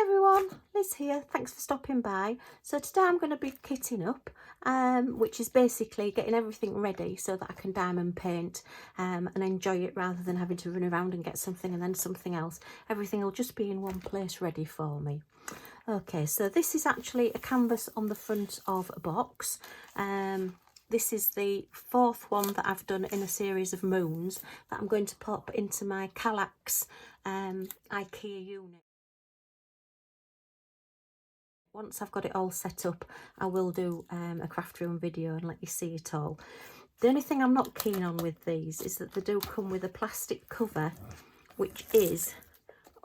everyone, Liz here. Thanks for stopping by. So today I'm going to be kitting up, which is basically getting everything ready so that I can diamond paint and enjoy it rather than having to run around and get something and then something else. Everything will just be in one place ready for me. Okay, so this is actually a canvas on the front of a box. This is the fourth one that I've done in a series of moons that I'm going to pop into my Kallax IKEA unit. Once I've got it all set up, I will do a craft room video and let you see it all. The only thing I'm not keen on with these is that they do come with a plastic cover, which is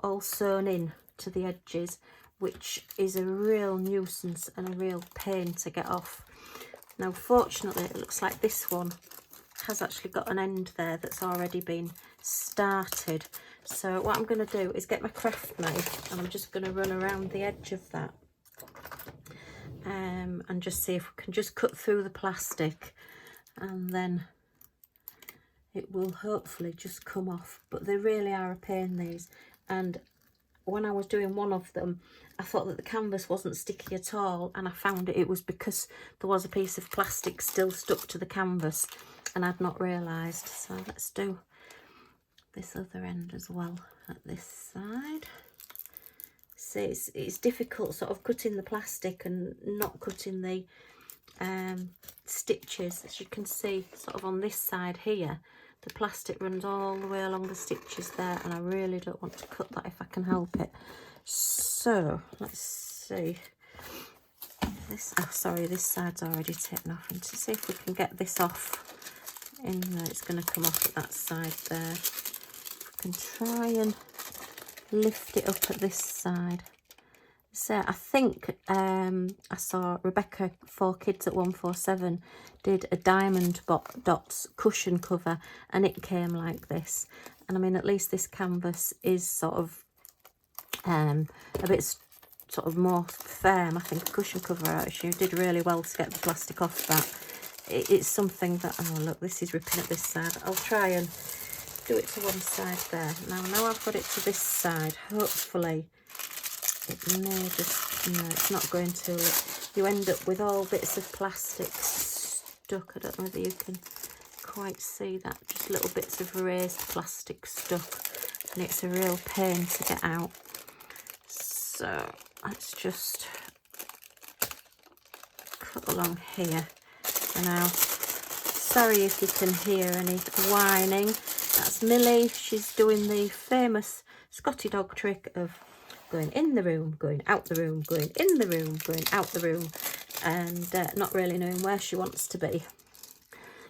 all sewn in to the edges, which is a real nuisance and a real pain to get off. Now, fortunately, it looks like this one has actually got an end there that's already been started. So what I'm going to do is get my craft knife and I'm just going to run around the edge of that. And just see if we can just cut through the plastic, and then it will hopefully just come off. But they really are a pain, these, and when I was doing one of them I thought that the canvas wasn't sticky at all, and I found it was because there was a piece of plastic still stuck to the canvas and I'd not realised. So let's do this other end as well at this side. See, it's difficult sort of cutting the plastic and not cutting the stitches. As you can see, sort of on this side here, the plastic runs all the way along the stitches there, and I really don't want to cut that if I can help it. So let's see, this, oh sorry, this side's already taken off, and to see if we can get this off in there. It's going to come off at that side there. We can try and lift it up at this side. So I think I saw Rebecca 4Kids at 147 did a diamond dots cushion cover, and it came like this. And I mean, at least this canvas is sort of a bit sort of more firm. I think a cushion cover actually did really well to get the plastic off that. It's something that, oh look, this is ripping at this side. I'll try and do it to one side there. Now I've got it to this side, hopefully it may just, no, it's not going to. You end up with all bits of plastic stuck. I don't know whether you can quite see that, just little bits of raised plastic stuck, and it's a real pain to get out. So let's just cut along here. And now, sorry if you can hear any whining. That's Millie. She's doing the famous Scotty dog trick of going in the room, going out the room, going in the room, going out the room, and not really knowing where she wants to be.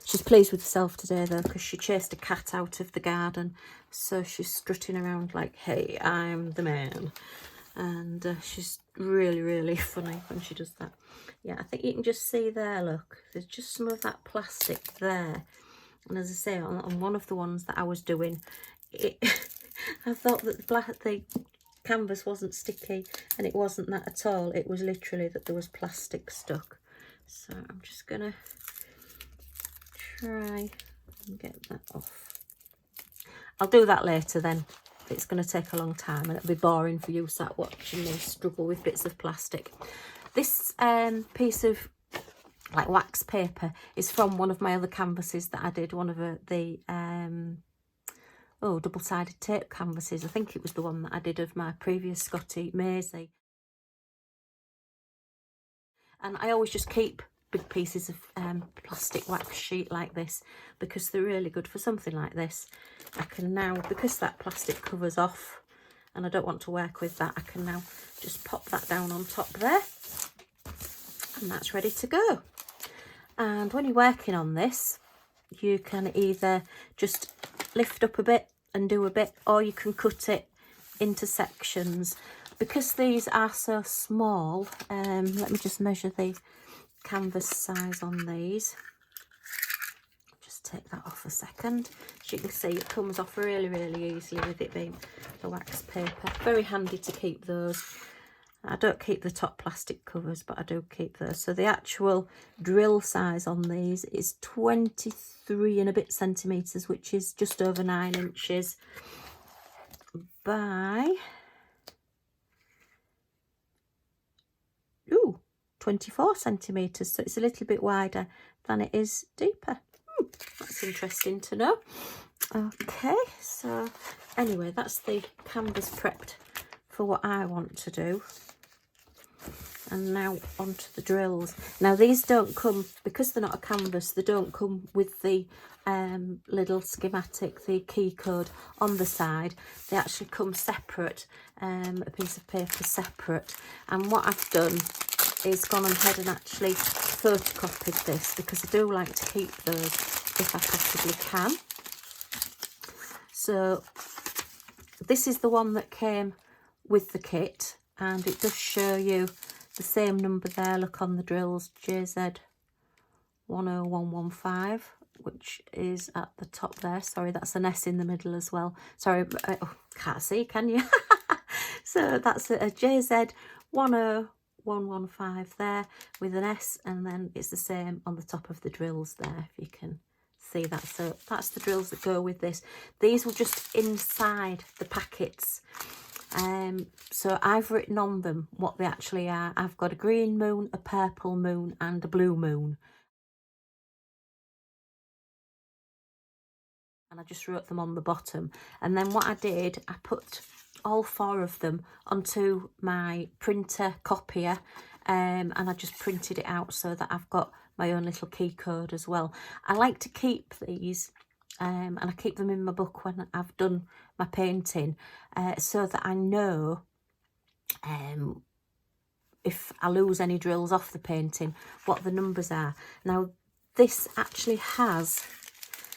She's pleased with herself today though, because she chased a cat out of the garden, so she's strutting around like, hey, I'm the man. And she's really funny when she does that. Yeah, I think you can just see there, look, there's just some of that plastic there. And as I say, on one of the ones that I was doing, I thought that the canvas wasn't sticky, and it wasn't that at all. It was literally that there was plastic stuck. So I'm just gonna try and get that off. I'll do that later then. It's going to take a long time and it'll be boring for you sat watching me struggle with bits of plastic. This piece of like wax paper is from one of my other canvases that I did, one of the double-sided tape canvases. I think it was the one that I did of my previous Scotty Maisie. And I always just keep big pieces of plastic wax sheet like this because they're really good for something like this. I can now, because that plastic covers off and I don't want to work with that, I can now just pop that down on top there, and that's ready to go. And when you're working on this, you can either just lift up a bit and do a bit, or you can cut it into sections. Because these are so small, let me just measure the canvas size on these. Just take that off a second. As you can see, it comes off really easily with it being the wax paper. Very handy to keep those. I don't keep the top plastic covers, but I do keep those. So the actual drill size on these is 23 and a bit centimetres, which is just over 9 inches by 24 centimetres, so it's a little bit wider than it is deeper. That's interesting to know. Okay, so anyway, that's the canvas prepped for what I want to do. And now onto the drills. Now these don't come, because they're not a canvas, they don't come with the little schematic, the key code on the side. They actually come separate, a piece of paper separate. And what I've done is gone ahead and actually photocopied this, because I do like to keep those if I possibly can. So this is the one that came with the kit, and it does show you the same number there. Look on the drills, JZ10115, which is at the top there. Sorry, that's an S in the middle as well. Sorry, oh, can't see, can you? So that's a JZ10115 there with an S, and then it's the same on the top of the drills there, if you can see that. So that's the drills that go with this. These were just inside the packets. So I've written on them what they actually are. I've got a green moon, a purple moon and a blue moon. And I just wrote them on the bottom. And then what I did, I put all 4 of them onto my printer copier, and I just printed it out so that I've got my own little key code as well. I like to keep these, and I keep them in my book when I've done my painting, so that I know if I lose any drills off the painting, what the numbers are. Now this actually has,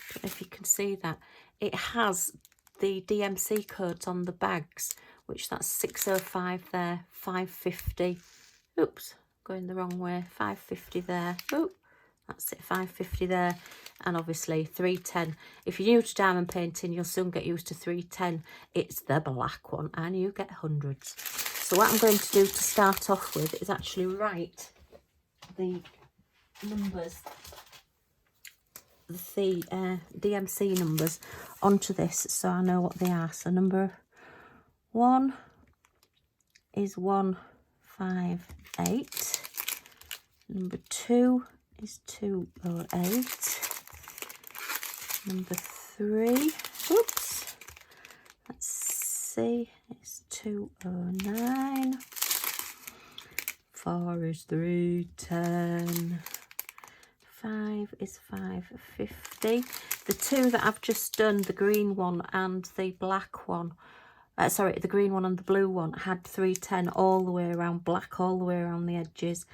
I don't know if you can see that, it has the DMC codes on the bags, which that's 605 there, 550, oops, going the wrong way, 550 there, oop, that's it, 550 there, and obviously 310. If you're new to diamond painting, you'll soon get used to 310. It's the black one, and you get hundreds. So what I'm going to do to start off with is actually write the numbers, the DMC numbers onto this, so I know what they are. So number 1 is 158. Number 2 is 208. Number 3, oops, let's see, is 209. 4 is 310. 5 is 550. The 2 that I've just done, the green one and the black one, sorry, the green one and the blue one, had 310 all the way around, black all the way around the edges.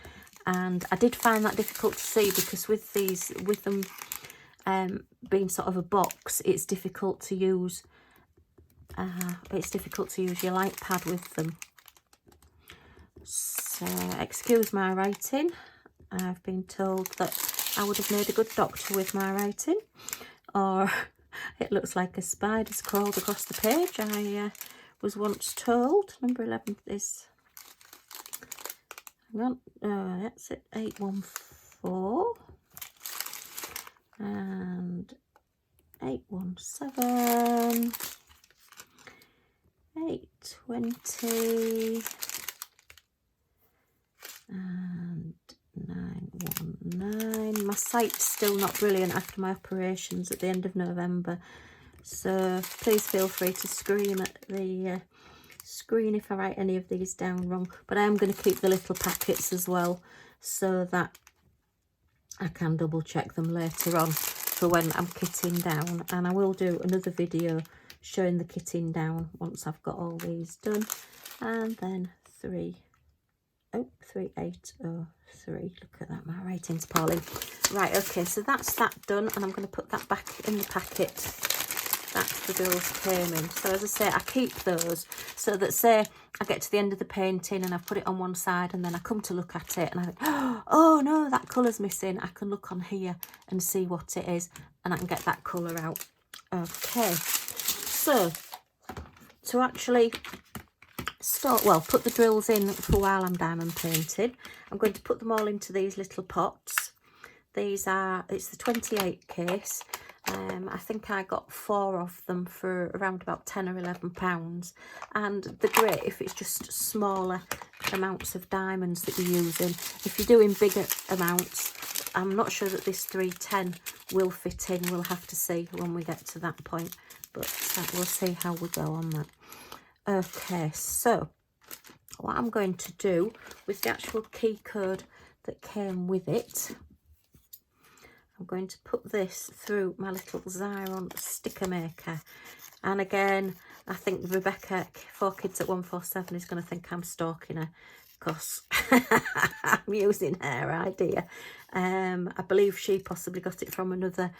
And I did find that difficult to see, because with these, with them being sort of a box, it's difficult to use your light pad with them. So excuse my writing. I've been told that I would have made a good doctor with my writing, or it looks like a spider's crawled across the page, I was once told. Number 11 is, hang on, that's it, 814 and 817, 820 and 919. My sight's still not brilliant after my operations at the end of November, so please feel free to scream at the screen if I write any of these down wrong. But I am going to keep the little packets as well, so that I can double check them later on for when I'm kitting down. And I will do another video showing the kitting down once I've got all these done. And then 3803. Look at that, my writing's poorly. Right, okay, so that's that done, and I'm going to put that back in the packet that the bills came in. So as I say, I keep those so that, say I get to the end of the painting and I've put it on one side, and then I come to look at it and I think, oh no, that colour's missing. I can look on here and see what it is, and I can get that colour out. Okay, so to actually start, well, put the drills in for while I'm diamond painting, I'm going to put them all into these little pots. These are, it's the 28 case, I think I got 4 of them for around about £10 or £11, and they're great if it's just smaller amounts of diamonds that you're using. If you're doing bigger amounts, I'm not sure that this 310 will fit in. We'll have to see when we get to that point, but we'll see how we go on that. Okay, so what I'm going to do with the actual key code that came with it, I'm going to put this through my little Xyron sticker maker. And again, I think Rebecca, 4Kids at 147, is going to think I'm stalking her because I'm using her idea. I believe she possibly got it from another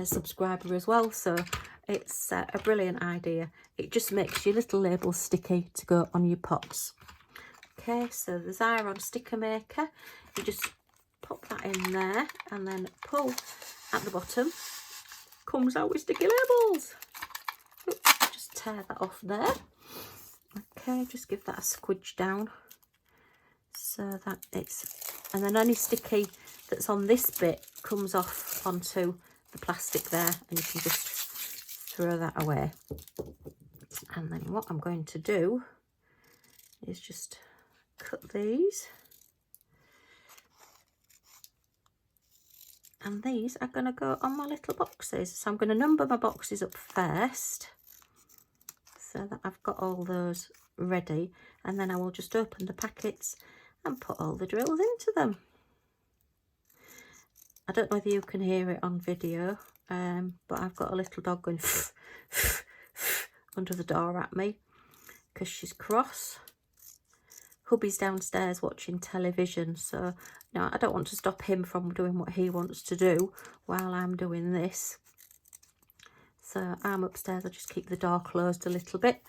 subscriber as well. So it's a brilliant idea. It just makes your little labels sticky to go on your pots. Okay, so the Xyron sticker maker, you just pop that in there and then pull at the bottom, comes out with sticky labels. Oops, just tear that off there. Okay, just give that a squidge down so that it's, and then any sticky that's on this bit comes off onto the plastic there, and you can just throw that away. And then what I'm going to do is just cut these. And these are going to go on my little boxes. So I'm going to number my boxes up first so that I've got all those ready. And then I will just open the packets and put all the drills into them. I don't know whether you can hear it on video, but I've got a little dog going under the door at me because she's cross. Hubby's downstairs watching television, so no, I don't want to stop him from doing what he wants to do while I'm doing this. So I'm upstairs. I just keep the door closed a little bit,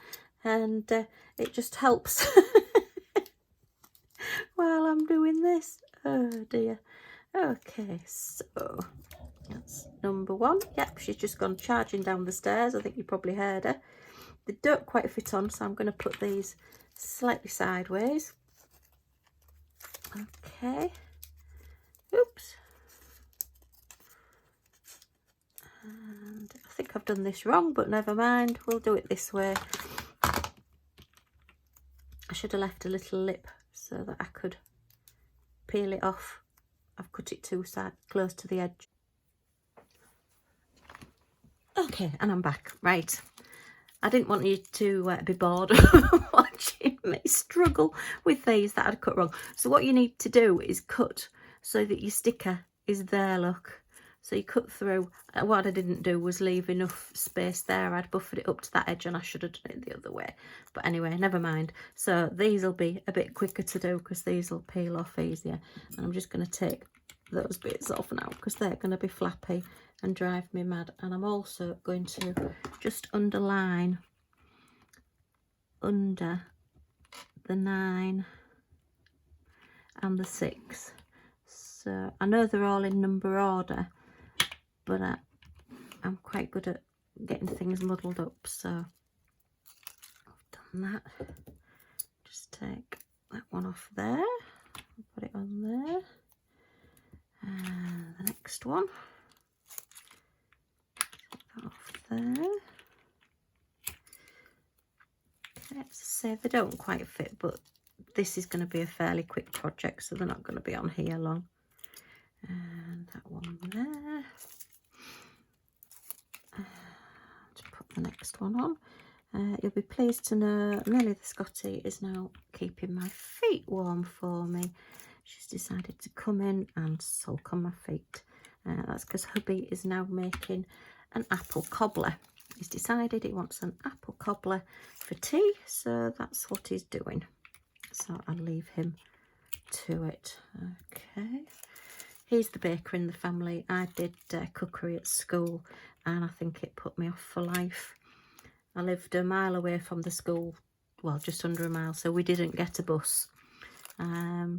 and it just helps while I'm doing this. Oh dear. Okay, so that's number 1. Yep, she's just gone charging down the stairs. I think you probably heard her. They don't quite fit on, so I'm going to put these slightly sideways. Okay. Oops. And I think I've done this wrong, but never mind. We'll do it this way. I should have left a little lip so that I could peel it off. I've cut it too close to the edge. Okay, and I'm back. Right. I didn't want you to be bored watching me struggle with these that I'd cut wrong. So what you need to do is cut so that your sticker is there, look. So you cut through. What I didn't do was leave enough space there. I'd buffered it up to that edge and I should have done it the other way. But anyway, never mind. So these will be a bit quicker to do because these will peel off easier. And I'm just going to take those bits off now because they're going to be flappy and drive me mad. And I'm also going to just underline under the 9 and the 6. So I know they're all in number order, but I'm quite good at getting things muddled up, so I've done that. Just take that one off there, put it on there, and the next one, take that off there. Okay, as I say, they don't quite fit, but this is going to be a fairly quick project, so they're not going to be on here long. And that one there. To put the next one on. You'll be pleased to know Millie the Scottie is now keeping my feet warm for me. She's decided to come in and sulk on my feet. That's because hubby is now making an apple cobbler. He's decided he wants an apple cobbler for tea, so that's what he's doing. So I'll leave him to it. Okay. He's the baker in the family. I did cookery at school and I think it put me off for life. I lived a mile away from the school, well, just under a mile, so we didn't get a bus.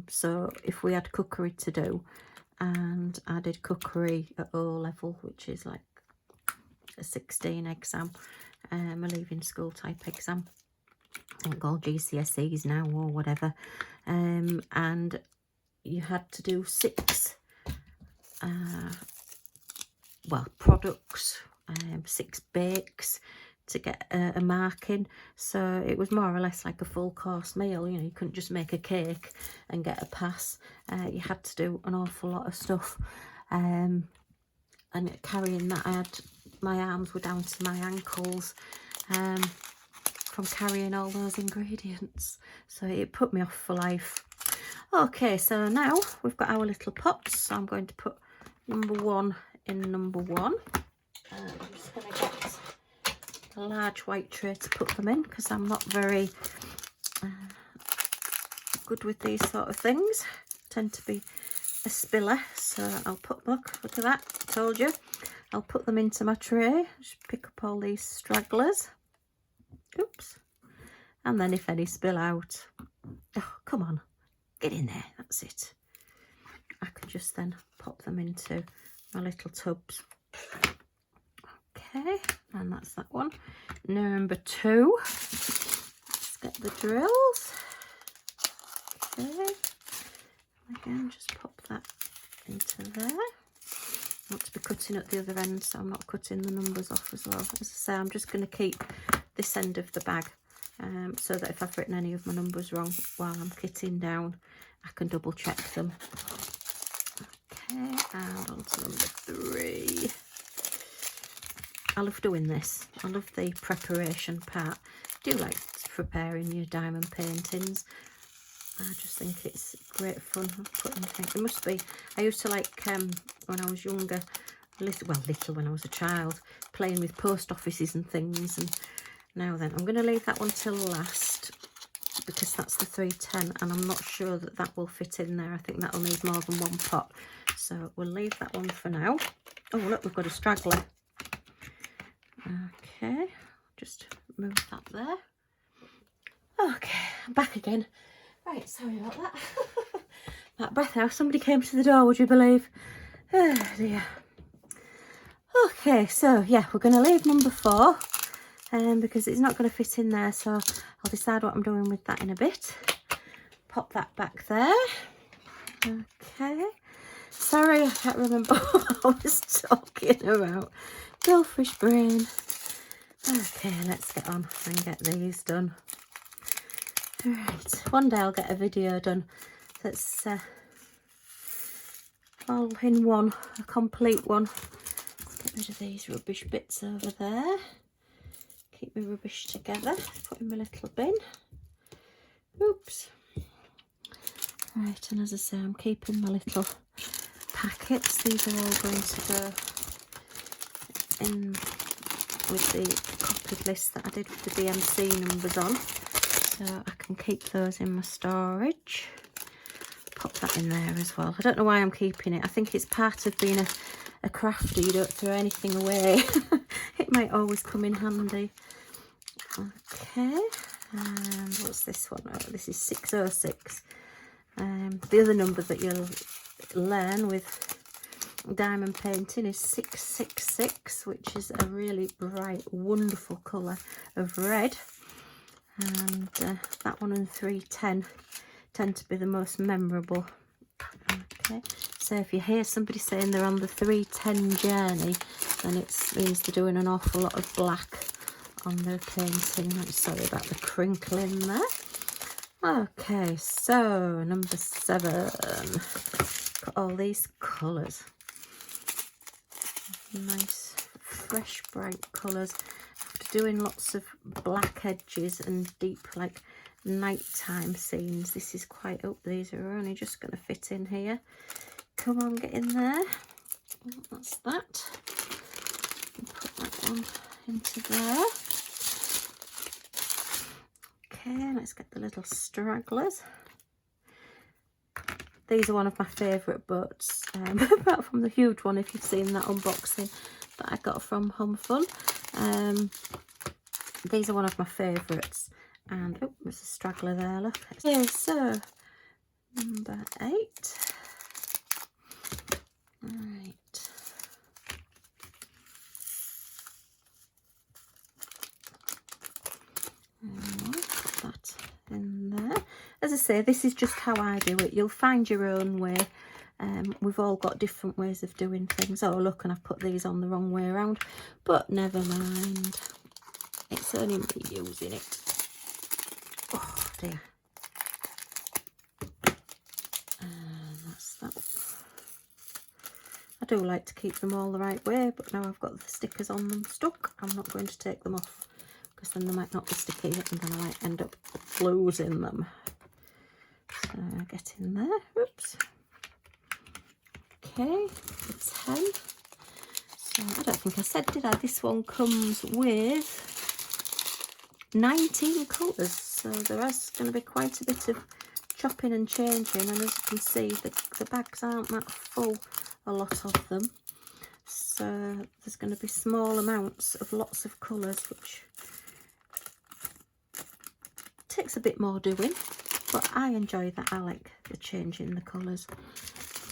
So if we had cookery to do, and I did cookery at O level, which is like a 16 exam, a leaving school type exam. I think called GCSEs now or whatever. And you had to do 6 well, products, 6 bakes to get a marking. So it was more or less like a full course meal. You know, you couldn't just make a cake and get a pass. You had to do an awful lot of stuff. And carrying that, I had, my arms were down to my ankles from carrying all those ingredients. So it put me off for life. Okay, so now we've got our little pots. So I'm going to put number 1 in number 1. I'm just going to get a large white tray to put them in, because I'm not very good with these sort of things. Tend to be a spiller. So I'll put, look at that, I told you. I'll put them into my tray. Just pick up all these stragglers. Oops. And then if any spill out, oh, come on, get in there, that's it. I can just then pop them into my little tubs. Okay, and that's that one. Number 2, let's get the drills. Okay, again, just pop that into there. Not to be cutting at the other end, so I'm not cutting the numbers off as well. As I say, I'm just going to keep this end of the bag, so that if I've written any of my numbers wrong while I'm kitting down, I can double check them. Okay, and on to number 3. I love doing this. I love the preparation part. I do like preparing your diamond paintings. I just think it's great fun putting things. It must be. I used to like, when I was younger, little when I was a child, playing with post offices and things. And now then, I'm going to leave that one till last, because that's the 310, and I'm not sure that that will fit in there. I think that'll need more than 1 pot. So we'll leave that one for now. Oh, look, we've got a straggler. Okay, just move that there. Okay, I'm back again. Right, sorry about that. That breath now. Somebody came to the door, would you believe? Oh dear. Okay, so yeah, we're going to leave number 4, because it's not going to fit in there. So I'll decide what I'm doing with that in a bit. Pop that back there. Okay. Sorry, I can't remember what I was talking about. Goldfish brain. Okay, let's get on and get these done. Right, one day I'll get a video done that's all in one, a complete one. Let's get rid of these rubbish bits over there. Keep my rubbish together. Put in my little bin. Oops. Right, and as I say, I'm keeping my little packets. These are all going to go in with the copied list that I did with the BMC numbers on. So I can keep those in my storage. Pop that in there as well. I don't know why I'm keeping it. I think it's part of being a crafter. You don't throw anything away. It might always come in handy. Okay, and what's this one? Oh, this is 606. The other number that you'll learn with diamond painting is 666, which is a really bright, wonderful colour of red. And that one and 310 tend to be the most memorable. Okay, so if you hear somebody saying they're on the 310 journey, then it means they're doing an awful lot of black on their painting. I'm sorry about the crinkling there. Okay, so number 7. Got all these colours. Nice, fresh, bright colours. After doing lots of black edges and deep, like, nighttime scenes, this is quite, oh, these are only just going to fit in here. Come on, get in there. That's that. Put that one into there. Okay, let's get the little stragglers. These are one of my favourite boats, apart from the huge one, if you've seen that unboxing that I got from Home Fun. These are one of my favourites. And, oh, there's a straggler there, look. Okay, so, number 8. Right. Put that in there. As I say, this is just how I do it. You'll find your own way. We've all got different ways of doing things. Oh look, and I've put these on the wrong way around, but never mind, it's only me using it. Oh dear. And that's that. I do like to keep them all the right way, but now I've got the stickers on them stuck, I'm not going to take them off, because then they might not be sticky and then I might end up losing them. So get in there. Oops. Okay, it's 10. So I don't think I said, did I? This one comes with 19 colours, so there is going to be quite a bit of chopping and changing, and as you can see, the bags aren't that full, a lot of them, so there's going to be small amounts of lots of colours, which takes a bit more doing, but I enjoy that. I like the change in the colours.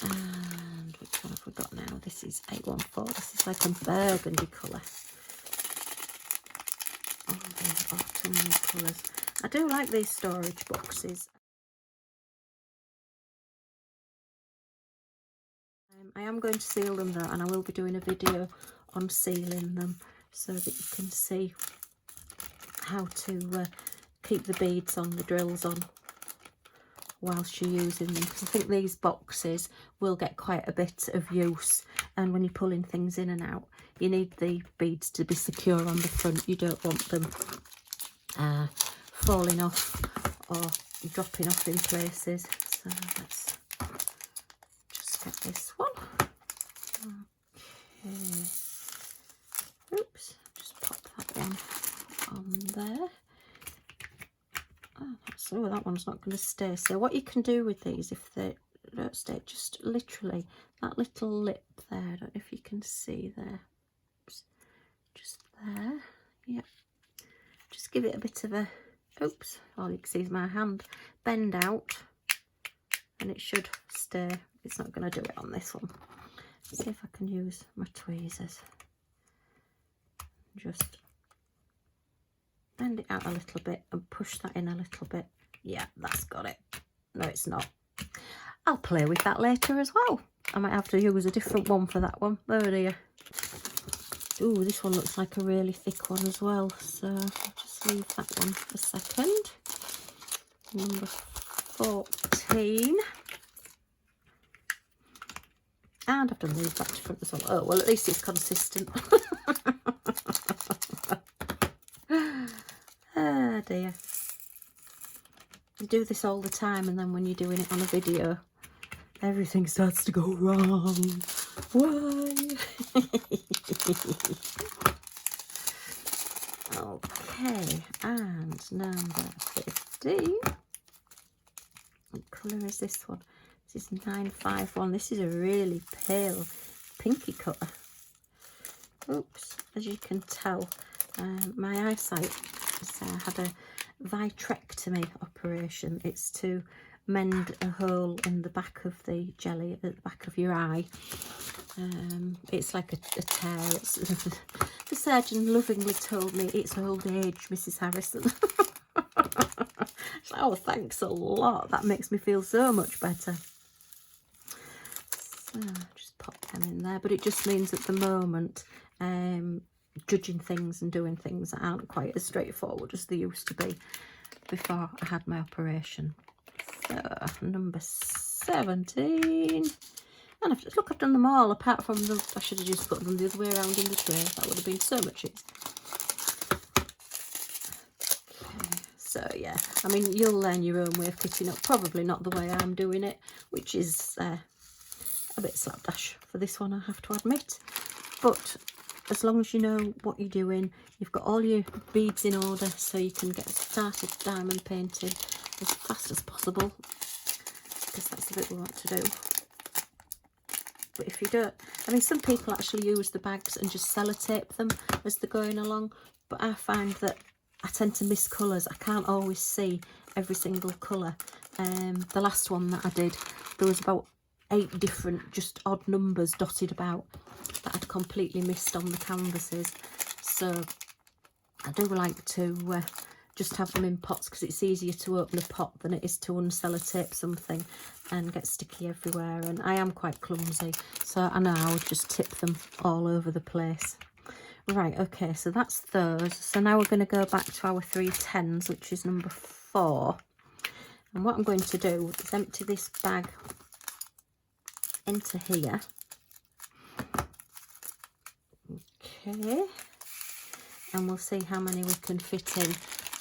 And which one have we got now? This is 814. This is like a burgundy colour. Oh, the autumn colours. I do like these storage boxes. I am going to seal them though, and I will be doing a video on sealing them so that you can see how to keep the beads on, the drills on, whilst you're using them, because I think these boxes will get quite a bit of use, and when you're pulling things in and out, you need the beads to be secure on the front. You don't want them falling off or dropping off in places. So let's just get this one. Okay. Oops, just pop that one on there. Oh, that one's not going to stay. So what you can do with these, if they don't stay, just literally that little lip there, I don't know if you can see there. Oops. Just there. Yep. Just give it a bit of a, oops, all you can see is my hand, bend out, and it should stay. It's not going to do it on this one. Let's see if I can use my tweezers. Just bend it out a little bit and push that in a little bit. Yeah, that's got it. No, it's not. I'll play with that later as well. I might have to use a different one for that one. Oh dear. Oh, this one looks like a really thick one as well, so I'll just leave that one for a second. Number 14. And I've done these back to front as well. Oh, well, at least it's consistent. Ah, dear. You do this all the time, and then when you're doing it on a video, everything starts to go wrong. Why? Okay, and number 15. What colour is this one? This is 951. This is a really pale pinky colour. Oops, as you can tell, my eyesight has had a vitrectomy operation. It's to mend a hole in the back of the jelly at the back of your eye. It's like a tear. The surgeon lovingly told me it's old age, Mrs. Harrison. Like, oh, thanks a lot. That makes me feel so much better. So just pop them in there, but it just means at the moment judging things and doing things aren't quite as straightforward as they used to be before I had my operation. So number 17, and look, I've done them all apart from the, I should have just put them the other way around in the tray. That would have been so much easier. Okay, so yeah, I mean, you'll learn your own way of kitting up, probably not the way I'm doing it, which is a bit slapdash for this one, I have to admit, but as long as you know what you're doing, you've got all your beads in order, so you can get started diamond painting as fast as possible, because that's the bit we want to do. But if you don't, I mean, some people actually use the bags and just sellotape them as they're going along, but I find that I tend to miss colours. I can't always see every single colour. The last one that I did, there was about 8 different just odd numbers dotted about that I'd completely missed on the canvases. So I do like to just have them in pots, because it's easier to open a pot than it is to unsellotape something. and get sticky everywhere, and I am quite clumsy, so I know I would just tip them all over the place. Right, okay, so that's those. So now we're going to go back to our 310s, which is number 4. And what I'm going to do is empty this bag into here. Okay, and we'll see how many we can fit in.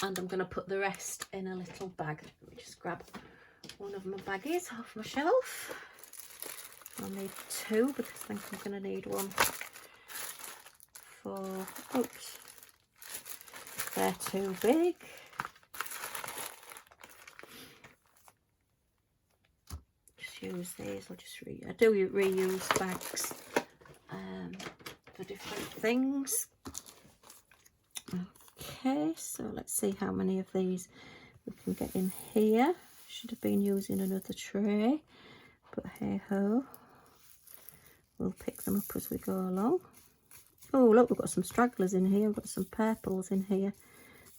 And I'm going to put the rest in a little bag. Let me just grab one of my baggies off my shelf. I'll need 2 because I think I'm going to need one for, oops, they're too big. Just use these. I do reuse bags for different things. Okay, so let's see how many of these we can get in here. Should have been using another tray, but hey ho, we'll pick them up as we go along. Oh look, we've got some stragglers in here, we've got some purples in here.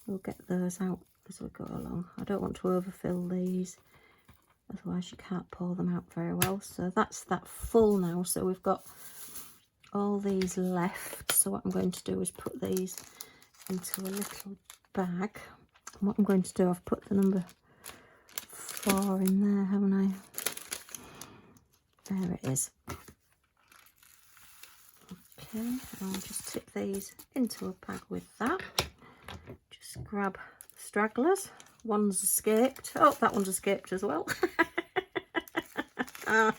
We'll get those out as we go along. I don't want to overfill these, otherwise you can't pour them out very well. So that's that full now, so we've got all these left. So what I'm going to do is put these into a little bag. And what I'm going to do, I've put the number 4 in there, haven't I? There it is. Okay, I'll just tip these into a bag with that. Just grab the stragglers. One's escaped. Oh, that one's escaped as well. As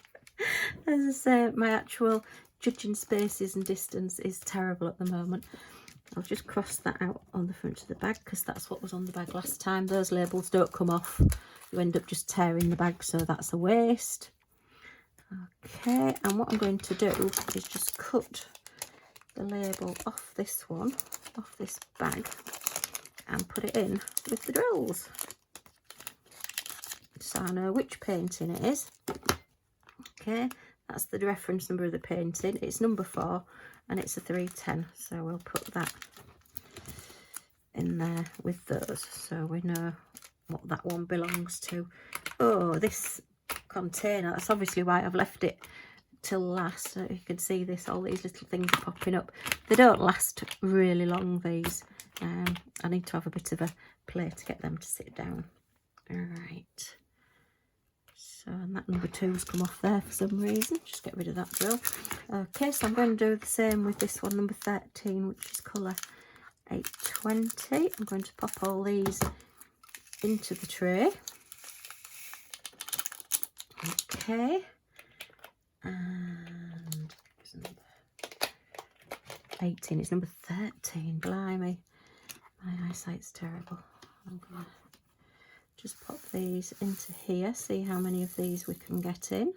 I say, my actual judging spaces and distance is terrible at the moment. I'll just cross that out on the front of the bag because that's what was on the bag last time. Those labels don't come off. You end up just tearing the bag, so that's a waste. Okay, and what I'm going to do is just cut the label off this one, off this bag, and put it in with the drills. So I know which painting it is. Okay, that's the reference number of the painting. It's number 4 and it's a 310. So we'll put that in there with those so we know what that one belongs to. Oh, this container, that's obviously why I've left it till last. So you can see this, all these little things are popping up. They don't last really long, these. I need to have a bit of a play to get them to sit down. All right. So, and that number 2's come off there for some reason. Just get rid of that drill. Okay, so I'm going to do the same with this one, number 13, which is colour 820. I'm going to pop all these into the tray. Okay. And it's number 18. It's number 13. Blimey. My eyesight's terrible. I'm going to just pop these into here, see how many of these we can get in.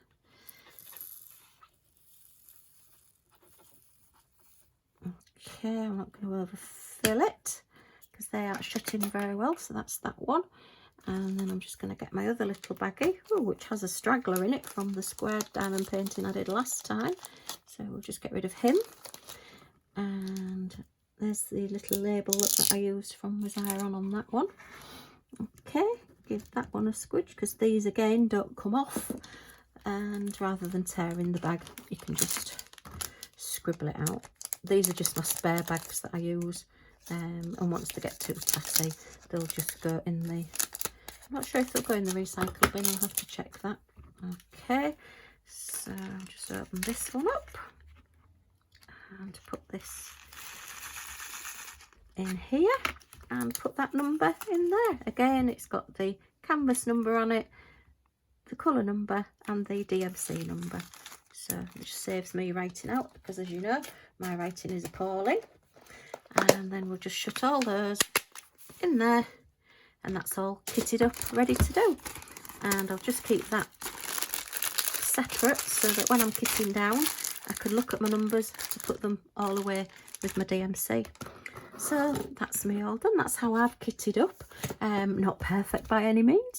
Okay, I'm not going to overfill it because they aren't shutting very well, so that's that one. And then I'm just going to get my other little baggie, which has a straggler in it from the squared diamond painting I did last time. So we'll just get rid of him. And there's the little label that I used from Waziron on that one. Okay, give that one a squidge because these again don't come off. And rather than tearing the bag, you can just scribble it out. These are just my spare bags that I use. And once they get too tatty, they'll just go in the... I'm not sure if they'll go in the recycle bin, I'll have to check that. Okay, so just open this one up and put this in here and put that number in there. Again, it's got the canvas number on it, the colour number and the DMC number. So it just saves me writing out because, as you know, my writing is appalling. And then we'll just shut all those in there. And that's all kitted up, ready to do. And I'll just keep that separate so that when I'm kitting down, I can look at my numbers to put them all away with my DMC. So that's me all done. That's how I've kitted up. Not perfect by any means.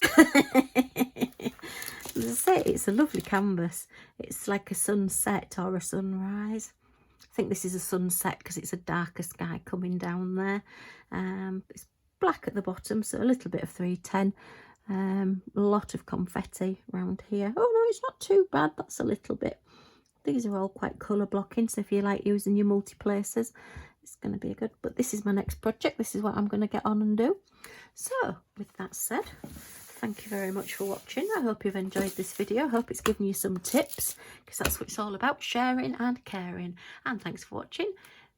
As I say, it's a lovely canvas. It's like a sunset or a sunrise. I think this is a sunset because it's a darker sky coming down there. It's black at the bottom, so a little bit of 310. A lot of confetti around here. Oh no, it's not too bad. That's a little bit. These are all quite colour blocking, so if you like using your multi-places, it's going to be good. But this is my next project. This is what I'm going to get on and do. So with that said, thank you very much for watching. I hope you've enjoyed this video. I hope it's given you some tips, because that's what it's all about, sharing and caring. And thanks for watching.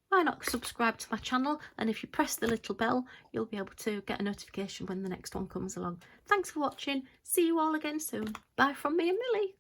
Why not subscribe to my channel, and if you press the little bell, you'll be able to get a notification when the next one comes along. Thanks for watching. See you all again soon. Bye from me and Millie.